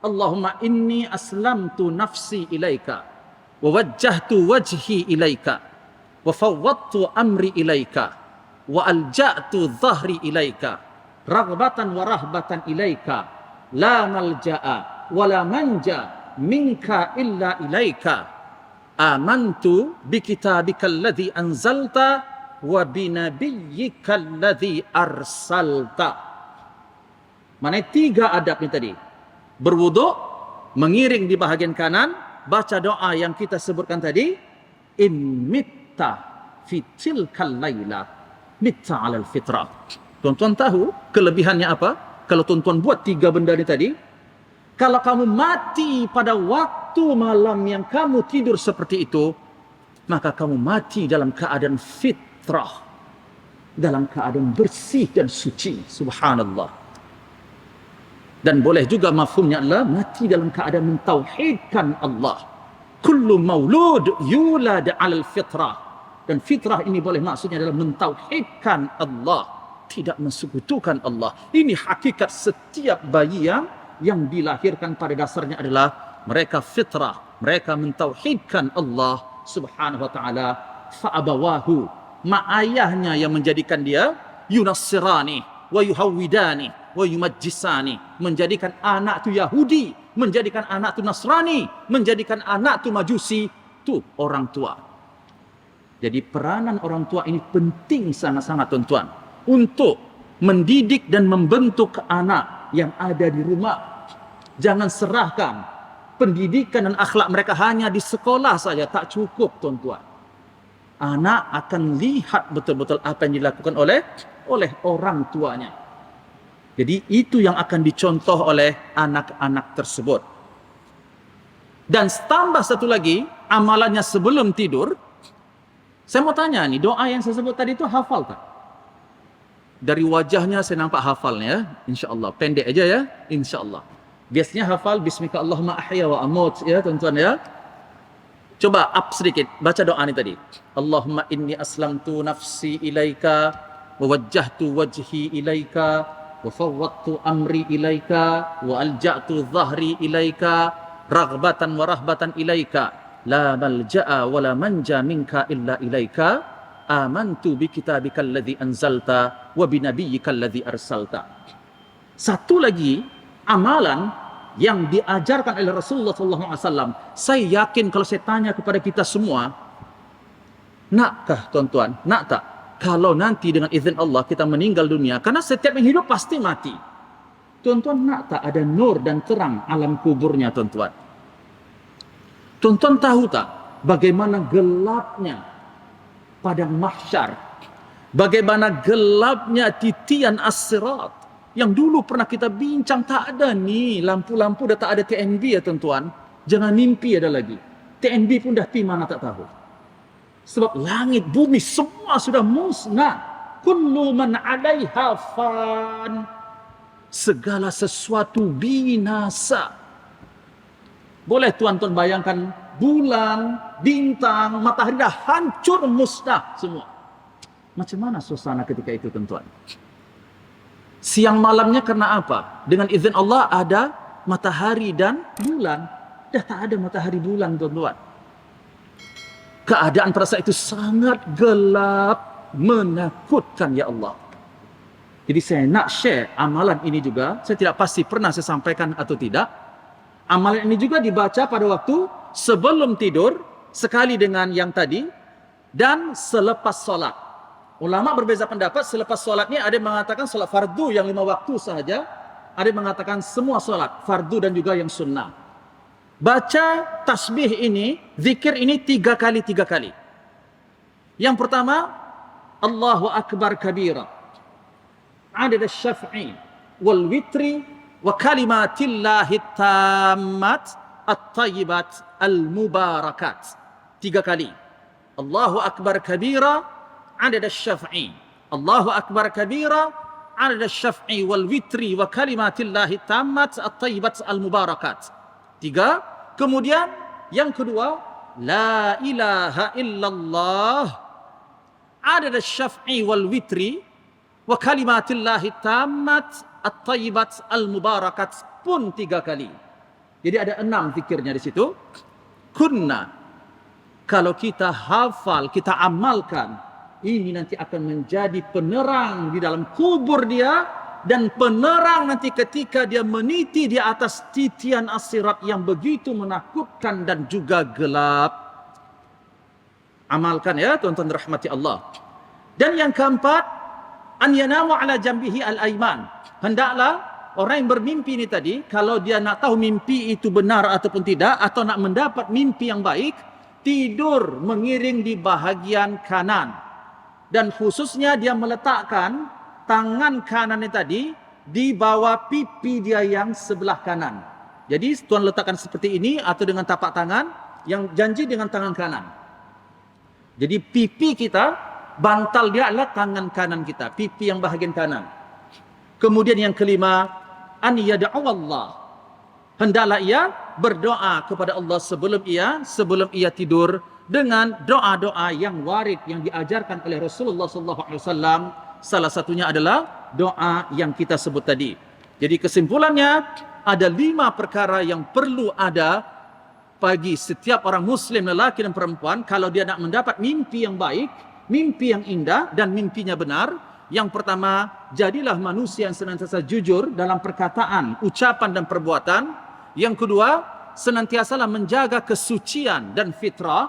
Allahumma inni aslamtu nafsi ilaika wa wajjahtu wajhi ilaika wa fawwadtu amri ilaika wa alja'tu dhahri ilaika raghbatan wa rahbatan ilaika la malja'a wa la manja minka illa ilaika amantu bi kitabika alladhi anzalta wa binabiyyika alladhi arsalta. Mana 3 adab ni tadi? Berwuduk, mengiring di bahagian kanan, baca doa yang kita sebutkan tadi, in mitta fi tilkal laila mitta 'alal fitrah. Tuan-tuan tahu kelebihannya apa? Kalau tuan-tuan buat 3 benda ni tadi, kalau kamu mati pada waktu malam yang kamu tidur seperti itu, maka kamu mati dalam keadaan fitrah, dalam keadaan bersih dan suci. Subhanallah. Dan boleh juga mafhumnya adalah mati dalam keadaan mentauhidkan Allah. Kullu maulud yulad 'alal fitrah. Dan fitrah ini boleh maksudnya adalah mentauhidkan Allah, tidak mensekutukan Allah. Ini hakikat setiap bayi yang dilahirkan pada dasarnya adalah mereka fitrah, mereka mentauhidkan Allah Subhanahu wa taala. Fa abawahu, mak ayahnya yang menjadikan dia yunassirani wa yuhawwidani wa yumajjisani, menjadikan anak tu Yahudi, menjadikan anak tu Nasrani, menjadikan anak tu Majusi, tu orang tua. Jadi peranan orang tua ini penting sangat-sangat, tuan-tuan, untuk mendidik dan membentuk anak yang ada di rumah. Jangan serahkan pendidikan dan akhlak mereka hanya di sekolah saja, tak cukup, tuan-tuan. Anak akan lihat betul-betul apa yang dilakukan oleh orang tuanya. Jadi itu yang akan dicontoh oleh anak-anak tersebut. Dan tambah satu lagi, amalannya sebelum tidur. Saya mau tanya nih, doa yang saya sebut tadi itu hafal tak? Dari wajahnya saya nampak hafalnya, insya-Allah. Pendek aja ya, insya-Allah. Biasanya hafal Bismika Allahumma ahya wa amut ya, tuan-tuan ya. Coba up sedikit, baca doa ini tadi. Allahumma inni aslamtu nafsi ilaika wa wajjahtu wajhi ilaika wa fawwadtu amri ilaika wa alja'tu dhahri ilaika raghbatan wa rahbatan ilaika la malja'a wa la manja minka illa ilaika amantu bi kitabika alladhi anzalta wa bi nabiyyika alladhi arsalta. Satu lagi amalan yang diajarkan oleh Rasulullah SAW. Saya yakin kalau saya tanya kepada kita semua, nakkah tuan-tuan, nak tak? Kalau nanti dengan izin Allah kita meninggal dunia, karena setiap yang hidup pasti mati. Tuan-tuan nak tak ada nur dan terang alam kuburnya, tuan-tuan? Tuan-tuan tahu tak bagaimana gelapnya padang mahsyar? Bagaimana gelapnya titian as-sirat? Yang dulu pernah kita bincang, tak ada ni lampu-lampu, dah tak ada TNB ya tuan-tuan. Jangan mimpi ada lagi. TNB pun dah pi mana tak tahu. Sebab langit, bumi semua sudah musnah. Kullu man 'alaiha fan. Segala sesuatu binasa. Boleh tuan-tuan bayangkan bulan, bintang, matahari dah hancur musnah semua. Macam mana suasana ketika itu, tuan-tuan? Siang malamnya karena apa? Dengan izin Allah ada matahari dan bulan. Dah tak ada matahari bulan, tuan-tuan. Keadaan pada saat itu sangat gelap, menakutkan, ya Allah. Jadi saya nak share amalan ini juga. Saya tidak pasti pernah saya sampaikan atau tidak. Amalan ini juga dibaca pada waktu sebelum tidur, sekali dengan yang tadi, dan selepas solat. Ulama berbeza pendapat. Selepas solat ni ada yang mengatakan solat fardu yang 5 waktu sahaja, ada yang mengatakan semua solat fardu dan juga yang sunnah. Baca tasbih ini, zikir ini 3 kali. Yang pertama, Allahu Akbar kabira, adad asy-syaf'i wal witri wa kalimatillahi tammat at-tayyibat al-mubarakat. 3 kali. Allahu Akbar kabira, adad asy-syaf'i. Allahu Akbar kabira, adad asy-syaf'i wal witri wa kalimatillahi tammat at-tayyibat al-mubarakat. 3. Kemudian yang kedua, la ilaha illallah, adad asy-syaf'i wal witri wa kalimatillahi tammat at-tayyibat al-mubarakat pun 3 kali. Jadi ada 6 zikirnya di situ. Kunna, kalau kita hafal, kita amalkan, ini nanti akan menjadi penerang di dalam kubur dia, dan penerang nanti ketika dia meniti di atas titian as-sirat yang begitu menakutkan dan juga gelap. Amalkan ya, tuan-tuan rahmati Allah. Dan yang keempat, an yanamu ala jambihi al-aiman. Hendaklah orang yang bermimpi ini tadi, kalau dia nak tahu mimpi itu benar ataupun tidak, atau nak mendapat mimpi yang baik, tidur mengiring di bahagian kanan. Dan khususnya dia meletakkan tangan kanan ini tadi di bawah pipi dia yang sebelah kanan. Jadi tuan letakkan seperti ini atau dengan tapak tangan, yang janji dengan tangan kanan. Jadi pipi kita, bantal dia adalah tangan kanan kita, pipi yang bahagian kanan. Kemudian yang kelima, an yad'u Allah. Hendaklah ia berdoa kepada Allah sebelum ia tidur dengan doa-doa yang warid yang diajarkan oleh Rasulullah sallallahu alaihi wasallam. Salah satunya adalah doa yang kita sebut tadi. Jadi kesimpulannya, ada 5 perkara yang perlu ada bagi setiap orang Muslim, lelaki dan perempuan, kalau dia nak mendapat mimpi yang baik, mimpi yang indah dan mimpinya benar. Yang pertama, jadilah manusia yang senantiasa jujur dalam perkataan, ucapan dan perbuatan. Yang kedua, senantiasalah menjaga kesucian dan fitrah.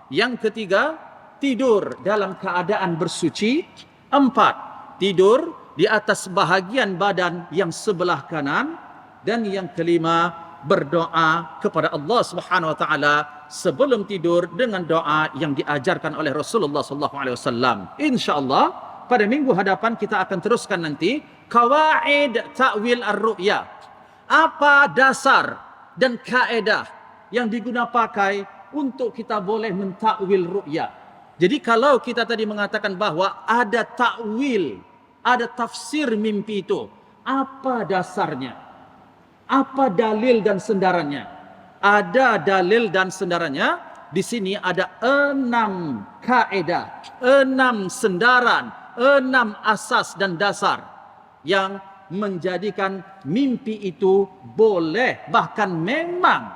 Yang ketiga, tidur dalam keadaan bersuci. 4. Tidur di atas bahagian badan yang sebelah kanan. Dan yang kelima, berdoa kepada Allah Subhanahu wa taala sebelum tidur dengan doa yang diajarkan oleh Rasulullah sallallahu alaihi wasallam. Insyaallah pada minggu hadapan kita akan teruskan nanti qawaid ta'wil ar-ru'ya. Apa dasar dan kaedah yang digunakan pakai untuk kita boleh mentakwil ru'ya. Jadi kalau kita tadi mengatakan bahawa ada takwil, ada tafsir mimpi itu, apa dasarnya? Apa dalil dan sendarannya? Ada dalil dan sendarannya. Di sini ada 6 kaedah, 6 sendaran, 6 asas dan dasar yang menjadikan mimpi itu boleh, bahkan memang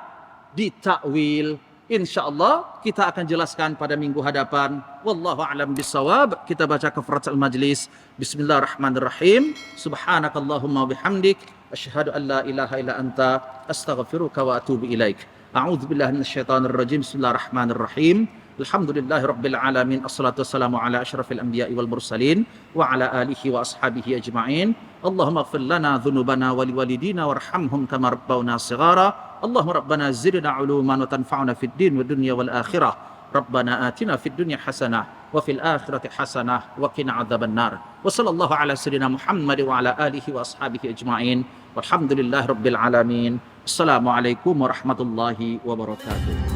ditakwil. InsyaAllah kita akan jelaskan pada minggu hadapan. Wallahu a'lam bissawab. Kita baca kafaratul majlis. Bismillahirrahmanirrahim. Subhanakallahumma bihamdik, asyhadu an la ilaha illa anta, astaghfiruka wa atubu ilaik. A'udzu billahi minasyaitonir rajim. Bismillahirrahmanirrahim. Alhamdulillahi rabbil alamin. Assalatu wassalamu ala asyrafil anbiya'i wal mursalin wa ala alihi wa ashabihi ajma'in. Allahumma ighfir lana dhunubana wa liwalidina warhamhum kama rabbawna shighara. Allahumma rabbana zidna 'uluman wa tanfa'una fid din wad dunya wal akhirah. Rabbana atina fid dunya hasanah wa fil akhirati hasanah wa qina adzabannar. Wa sallallahu ala sayyidina Muhammad wa ala alihi wa ashabihi ajma'in. Walhamdulillahi rabbil alamin. Assalamualaikum warahmatullahi wabarakatuh.